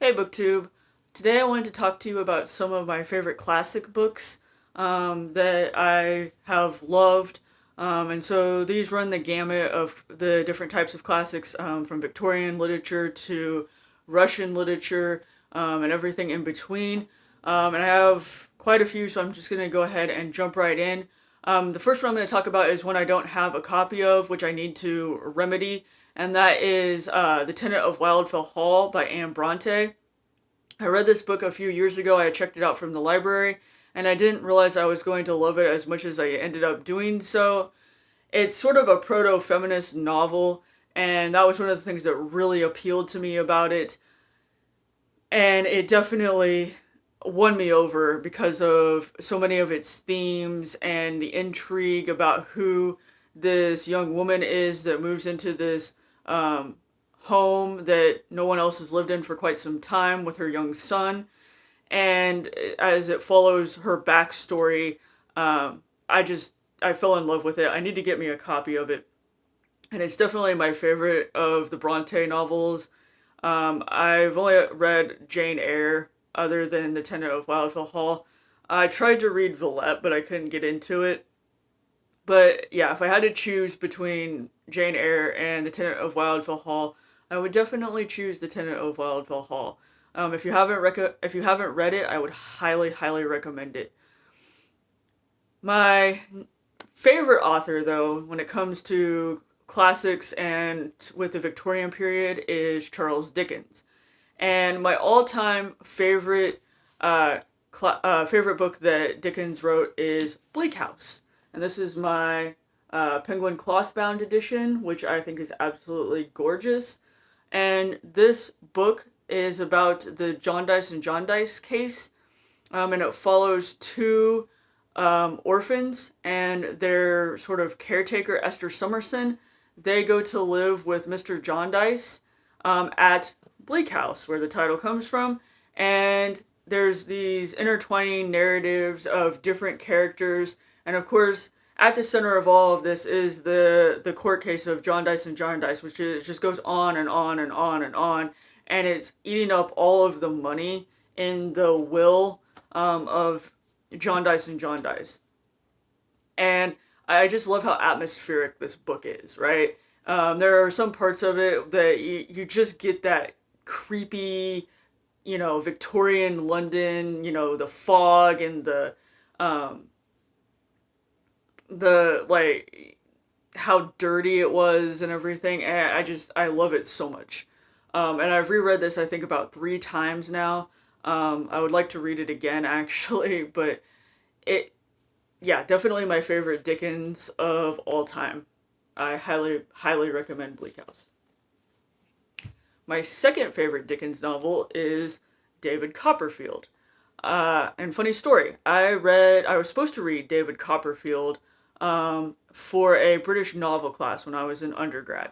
Hey booktube. Today I wanted to talk to you about some of my favorite classic books that I have loved. And so these run the gamut of the different types of classics, from Victorian literature to Russian literature, and everything in between. And I have quite a few, so I'm just going to go ahead and jump right in. The first one I'm going to talk about is one I don't have a copy of, which I need to remedy, and that is The Tenant of Wildfell Hall by Anne Bronte. I read this book a few years ago. I checked it out from the library, and I didn't realize I was going to love it as much as I ended up doing so. It's sort of a proto-feminist novel, and that was one of the things that really appealed to me about it. And it definitely won me over because of so many of its themes and the intrigue about who this young woman is that moves into this home that no one else has lived in for quite some time with her young son. And as it follows her backstory, I fell in love with it. I need to get me a copy of it. And it's definitely my favorite of the Bronte novels. I've only read Jane Eyre other than The Tenant of Wildfell Hall. I tried to read Villette, but I couldn't get into it. But yeah, if I had to choose between Jane Eyre and The Tenant of Wildfell Hall, I would definitely choose The Tenant of Wildfell Hall. If you haven't read it, I would highly recommend it. My favorite author, though, when it comes to classics and with the Victorian period, is Charles Dickens. And my all-time favorite book that Dickens wrote is Bleak House. And this is my Penguin cloth-bound edition, which I think is absolutely gorgeous. And this book is about the Jarndyce and Jarndyce case, and it follows two orphans and their sort of caretaker, Esther Summerson. They go to live with Mr. Jarndyce at Bleak House, where the title comes from, and there's these intertwining narratives of different characters, and of course, at the center of all of this is the court case of Jarndyce and Jarndyce, which just goes on and on and on and on, and it's eating up all of the money in the will of Jarndyce and Jarndyce. And I just love how atmospheric this book is, right? There are some parts of it that you just get that creepy, Victorian London, the fog and the like how dirty it was and everything, and I love it so much. And I've reread this I think about 3 times now. I would like to read it again actually, but it yeah, definitely my favorite Dickens of all time. I highly recommend Bleak House. My second favorite Dickens novel is David Copperfield. And funny story, I was supposed to read David Copperfield for a British novel class when I was in undergrad.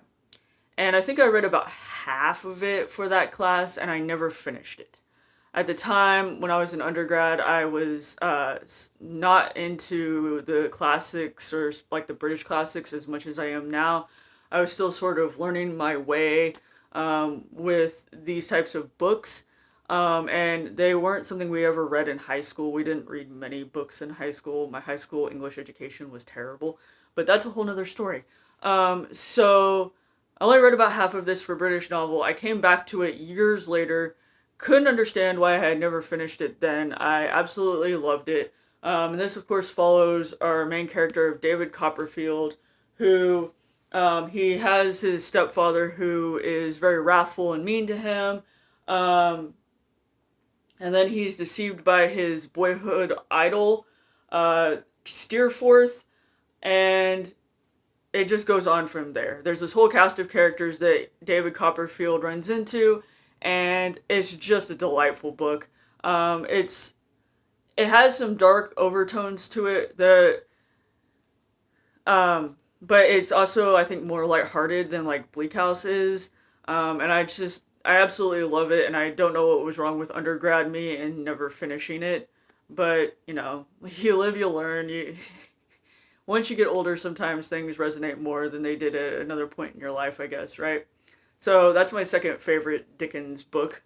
And I think I read about half of it for that class, and I never finished it. At the time, when I was in undergrad, I was not into the classics or like the British classics as much as I am now. I was still sort of learning my way with these types of books. And they weren't something we ever read in high school. We didn't read many books in high school. My high school English education was terrible, but that's a whole nother story. So I only read about half of this for British novel. I came back to it years later, couldn't understand why I had never finished it then. I absolutely loved it. And this, of course, follows our main character of David Copperfield, who he has his stepfather who is very wrathful and mean to him. And then he's deceived by his boyhood idol, Steerforth, and it just goes on from there. There's this whole cast of characters that David Copperfield runs into, and it's just a delightful book. It has some dark overtones to it, but it's also, I think, more lighthearted than like Bleak House is. And I absolutely love it, and I don't know what was wrong with undergrad me and never finishing it. But, you live, you learn. Once you get older, sometimes things resonate more than they did at another point in your life, I guess, right? So that's my second favorite Dickens book.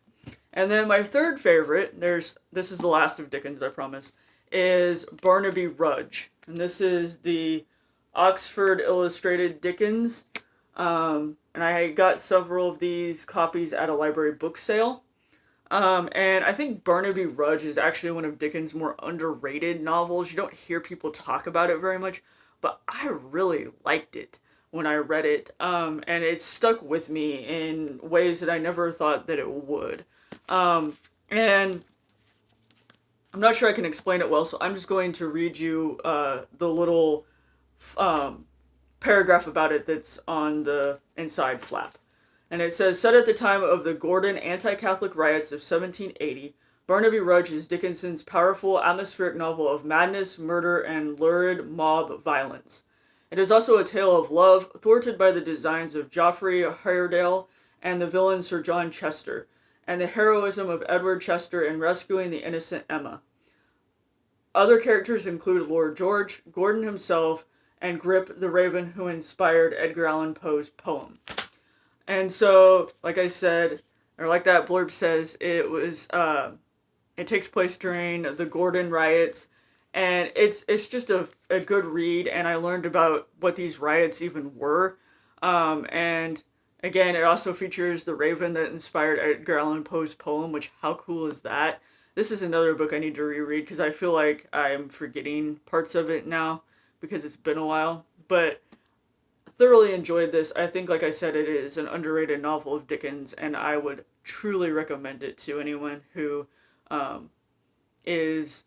And then my third favorite, this is the last of Dickens, I promise, is Barnaby Rudge. And this is the Oxford Illustrated Dickens. And I got several of these copies at a library book sale. And I think Barnaby Rudge is actually one of Dickens' more underrated novels. You don't hear people talk about it very much, but I really liked it when I read it. And it stuck with me in ways that I never thought that it would. And I'm not sure I can explain it well, so I'm just going to read you the little paragraph about it that's on the inside flap. And it says, set at the time of the Gordon anti-Catholic riots of 1780, Barnaby Rudge is Dickinson's powerful atmospheric novel of madness, murder, and lurid mob violence. It is also a tale of love, thwarted by the designs of Geoffrey Heyerdahl and the villain Sir John Chester, and the heroism of Edward Chester in rescuing the innocent Emma. Other characters include Lord George, Gordon himself, and Grip the Raven, who inspired Edgar Allan Poe's poem. And so, like I said, or like that blurb says, it takes place during the Gordon riots, and it's just a good read, and I learned about what these riots even were. And again, it also features the Raven that inspired Edgar Allan Poe's poem, which, how cool is that? This is another book I need to reread because I feel like I'm forgetting parts of it now because it's been a while. But thoroughly enjoyed this. I think, like I said, it is an underrated novel of Dickens, and I would truly recommend it to anyone who is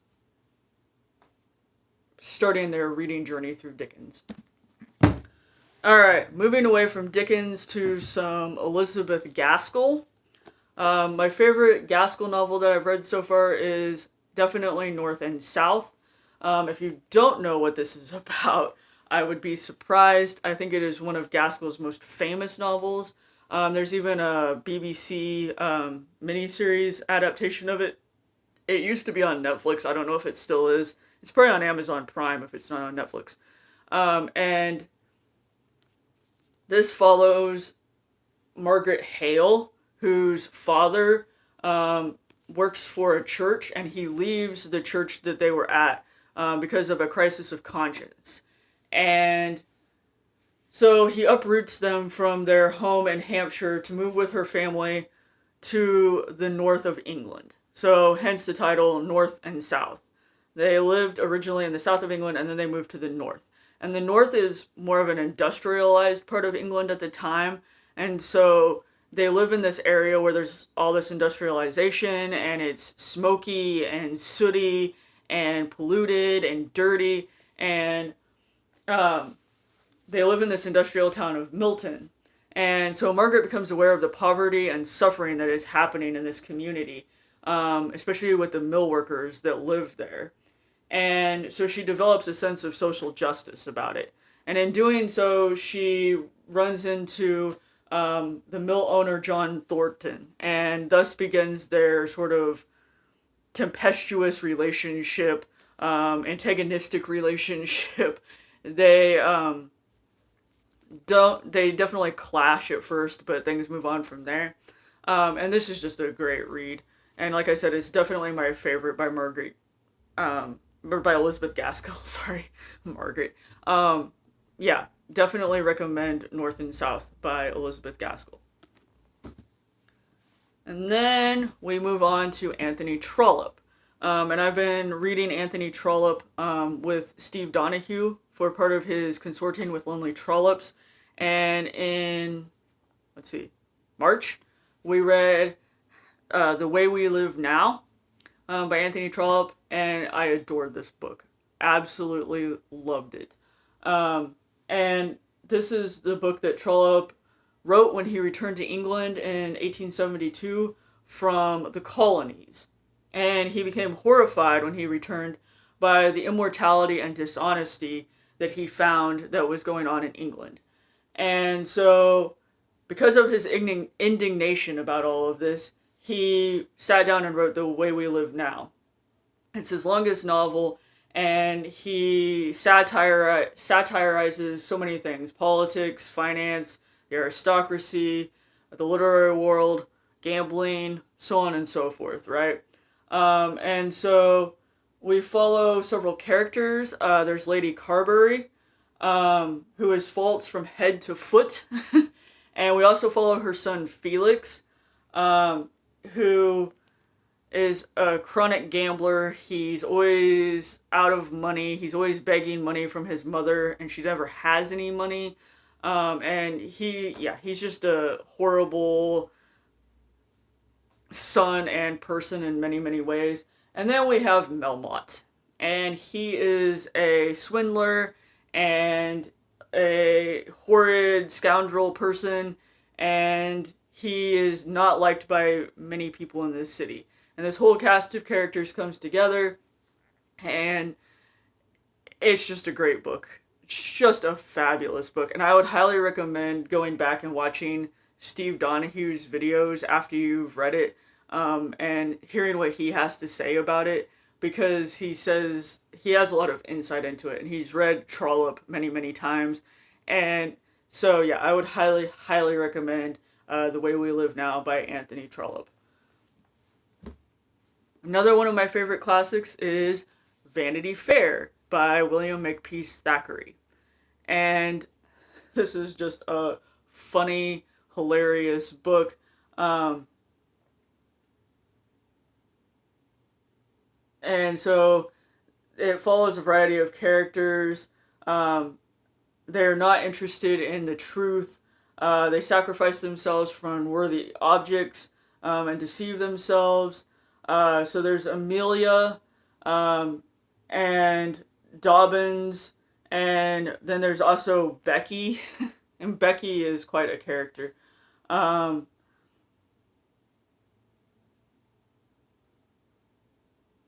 starting their reading journey through Dickens. Alright, moving away from Dickens to some Elizabeth Gaskell. My favorite Gaskell novel that I've read so far is definitely North and South. If you don't know what this is about, I would be surprised. I think it is one of Gaskell's most famous novels. There's even a BBC miniseries adaptation of it. It used to be on Netflix. I don't know if it still is. It's probably on Amazon Prime if it's not on Netflix. And this follows Margaret Hale, whose father works for a church, and he leaves the church that they were at because of a crisis of conscience. And so he uproots them from their home in Hampshire to move with her family to the north of England. So hence the title North and South. They lived originally in the south of England, and then they moved to the north. And the north is more of an industrialized part of England at the time. And so they live in this area where there's all this industrialization, and it's smoky and sooty and polluted and dirty. And they live in this industrial town of Milton. And so Margaret becomes aware of the poverty and suffering that is happening in this community, especially with the mill workers that live there. And so she develops a sense of social justice about it. And in doing so, she runs into the mill owner, John Thornton, and thus begins their sort of tempestuous relationship, antagonistic relationship. They definitely clash at first, but things move on from there. And this is just a great read. And like I said, it's definitely my favorite by Margaret, or by Elizabeth Gaskell, sorry, Margaret. Yeah, definitely recommend North and South by Elizabeth Gaskell. And then we move on to Anthony Trollope. And I've been reading Anthony Trollope with Steve Donahue for part of his Consorting with Lonely Trollops. And in, March, we read The Way We Live Now by Anthony Trollope, and I adored this book. Absolutely loved it. And this is the book that Trollope wrote when he returned to England in 1872 from the colonies. And he became horrified when he returned by the immorality and dishonesty that he found that was going on in England. And so, because of his indignation about all of this, he sat down and wrote The Way We Live Now. It's his longest novel, and he satirizes so many things: politics, finance, the aristocracy, the literary world, gambling, so on and so forth, right? And so we follow several characters. There's Lady Carberry, who is false from head to foot. And we also follow her son Felix, who is a chronic gambler. He's always out of money. He's always begging money from his mother, and she never has any money. And he's just a horrible son and person in many, many ways. And then we have Melmotte, and he is a swindler and a horrid scoundrel person, and he is not liked by many people in this city. And this whole cast of characters comes together, and it's just a great book. It's just a fabulous book, and I would highly recommend going back and watching Steve Donahue's videos after you've read it, and hearing what he has to say about it, because he says he has a lot of insight into it, and he's read Trollope many, many times. And so, yeah, I would highly, highly recommend The Way We Live Now by Anthony Trollope. Another one of my favorite classics is Vanity Fair by William Makepeace Thackeray. And this is just a funny, hilarious book. And so it follows a variety of characters. They're not interested in the truth. They sacrifice themselves for unworthy objects and deceive themselves. So there's Amelia and Dobbins, and then there's also Becky, and Becky is quite a character.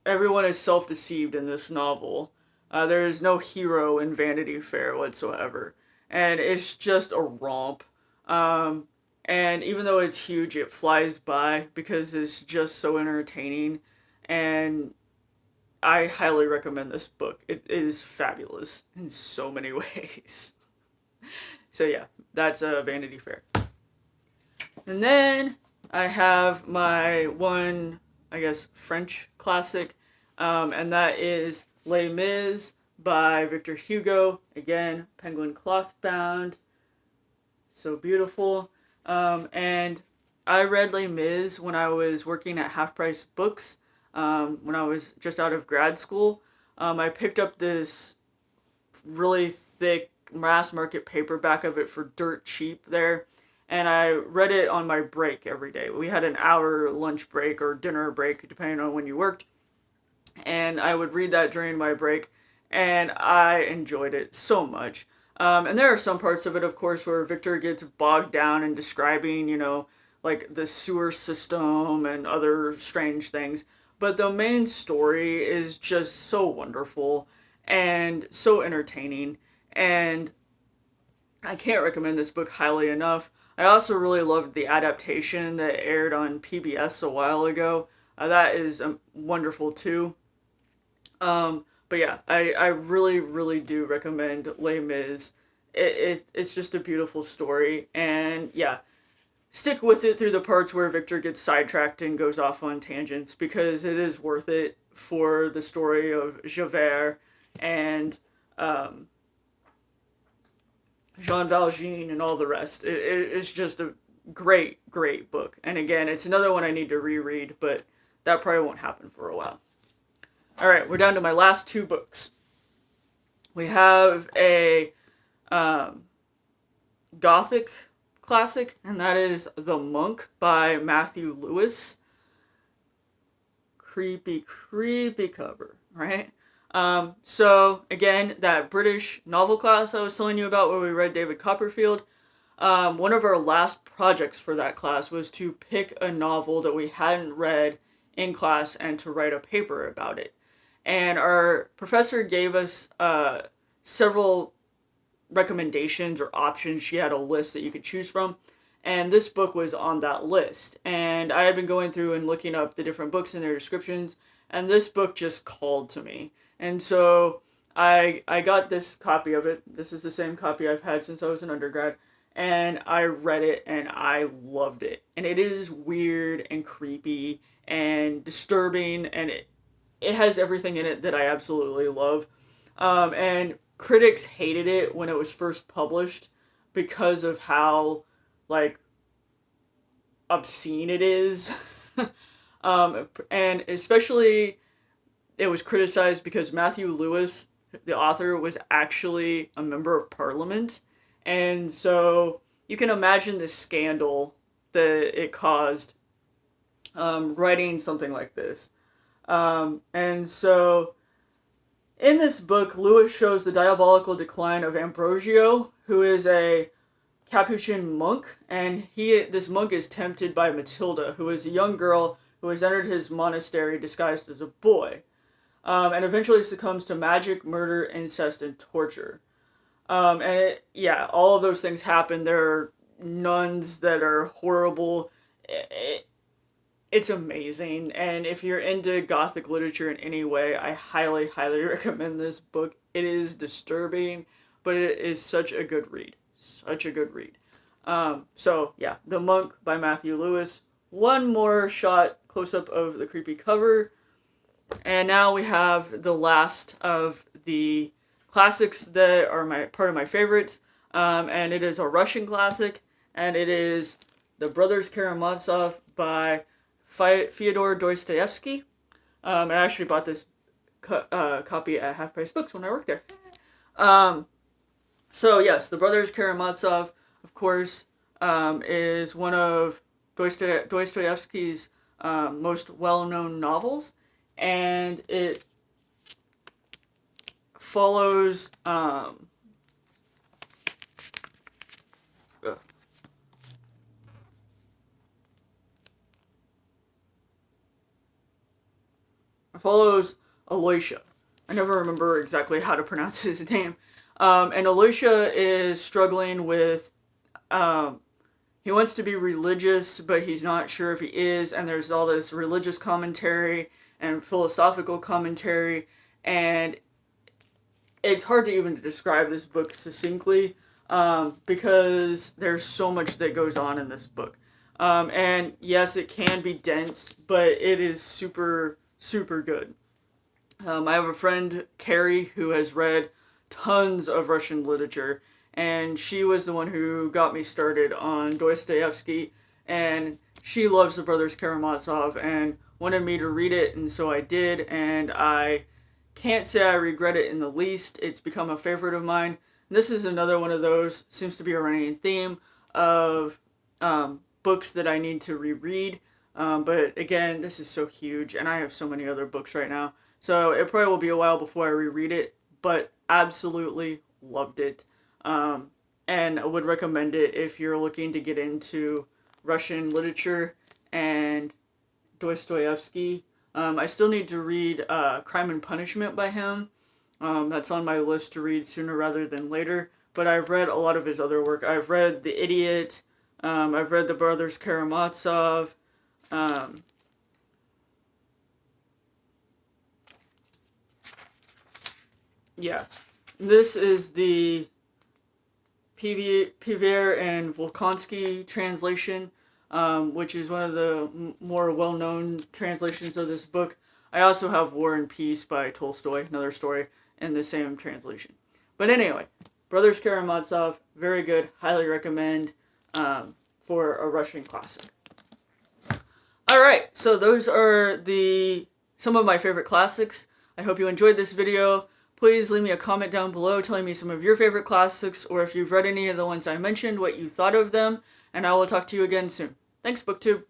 Everyone is self-deceived in this novel. There is no hero in Vanity Fair whatsoever, and it's just a romp. And even though it's huge, it flies by because it's just so entertaining, and I highly recommend this book. It is fabulous in so many ways. So yeah, that's Vanity Fair. And then I have my one, I guess, French classic, and that is Les Mis by Victor Hugo. Again, Penguin cloth bound. So beautiful. And I read Les Mis when I was working at Half Price Books, when I was just out of grad school. I picked up this really thick mass market paperback of it for dirt cheap there, and I read it on my break every day. We had an hour lunch break or dinner break, depending on when you worked, and I would read that during my break, and I enjoyed it so much. And there are some parts of it, of course, where Victor gets bogged down in describing, like the sewer system and other strange things. But the main story is just so wonderful and so entertaining. And I can't recommend this book highly enough. I also really loved the adaptation that aired on PBS a while ago. That is wonderful too. But yeah, I really, really do recommend Les Mis. It's just a beautiful story, and yeah, stick with it through the parts where Victor gets sidetracked and goes off on tangents, because it is worth it for the story of Javert and Jean Valjean and all the rest. It's just a great, great book. And again, it's another one I need to reread, but that probably won't happen for a while. Alright, we're down to my last two books. We have a Gothic classic, and that is The Monk by Matthew Lewis. Creepy, creepy cover, right? So, again, that British novel class I was telling you about where we read David Copperfield, one of our last projects for that class was to pick a novel that we hadn't read in class and to write a paper about it. And our professor gave us several recommendations or options. She had a list that you could choose from, and this book was on that list. And I had been going through and looking up the different books and their descriptions, and this book just called to me. And so I got this copy of it. This is the same copy I've had since I was an undergrad, and I read it and I loved it. And it is weird and creepy and disturbing, and it has everything in it that I absolutely love. And critics hated it when it was first published because of how, like, obscene it is. And especially it was criticized because Matthew Lewis, the author, was actually a member of parliament. And so you can imagine the scandal that it caused writing something like this. And so in this book, Lewis shows the diabolical decline of Ambrosio, who is a Capuchin monk, and this monk is tempted by Matilda, who is a young girl who has entered his monastery disguised as a boy, and eventually succumbs to magic, murder, incest, and torture. All of those things happen. There are nuns that are horrible. It's amazing, and if you're into Gothic literature in any way, I highly, highly recommend this book. It is disturbing, but it is such a good read. Such a good read. The Monk by Matthew Lewis. One more shot, close-up of the creepy cover. And now we have the last of the classics that are part of my favorites. And it is a Russian classic, and it is The Brothers Karamazov by Fyodor Dostoevsky. I actually bought this copy at Half Price Books when I worked there. The Brothers Karamazov, of course, is one of Dostoevsky's most well-known novels, and it follows Aloysia. I never remember exactly how to pronounce his name. And Aloysia is struggling with, he wants to be religious, but he's not sure if he is, and there's all this religious commentary and philosophical commentary, and it's hard to even describe this book succinctly, because there's so much that goes on in this book. And yes, it can be dense, but it is super, super good. I have a friend, Carrie, who has read tons of Russian literature, and she was the one who got me started on Dostoevsky, and she loves the Brothers Karamazov and wanted me to read it, and so I did, and I can't say I regret it in the least. It's become a favorite of mine. This is another one of those, seems to be a running theme of books that I need to reread, but again, this is so huge, and I have so many other books right now, so it probably will be a while before I reread it, but absolutely loved it. And I would recommend it if you're looking to get into Russian literature and Dostoevsky. I still need to read Crime and Punishment by him. That's on my list to read sooner rather than later. But I've read a lot of his other work. I've read The Idiot. I've read The Brothers Karamazov. This is the Piver and Volkonsky translation, which is one of the more well-known translations of this book. I also have War and Peace by Tolstoy, another story, in the same translation. But anyway, Brothers Karamazov, very good, highly recommend for a Russian classic. Alright, so those are some of my favorite classics. I hope you enjoyed this video. Please leave me a comment down below telling me some of your favorite classics, or if you've read any of the ones I mentioned, what you thought of them, and I will talk to you again soon. Thanks, BookTube.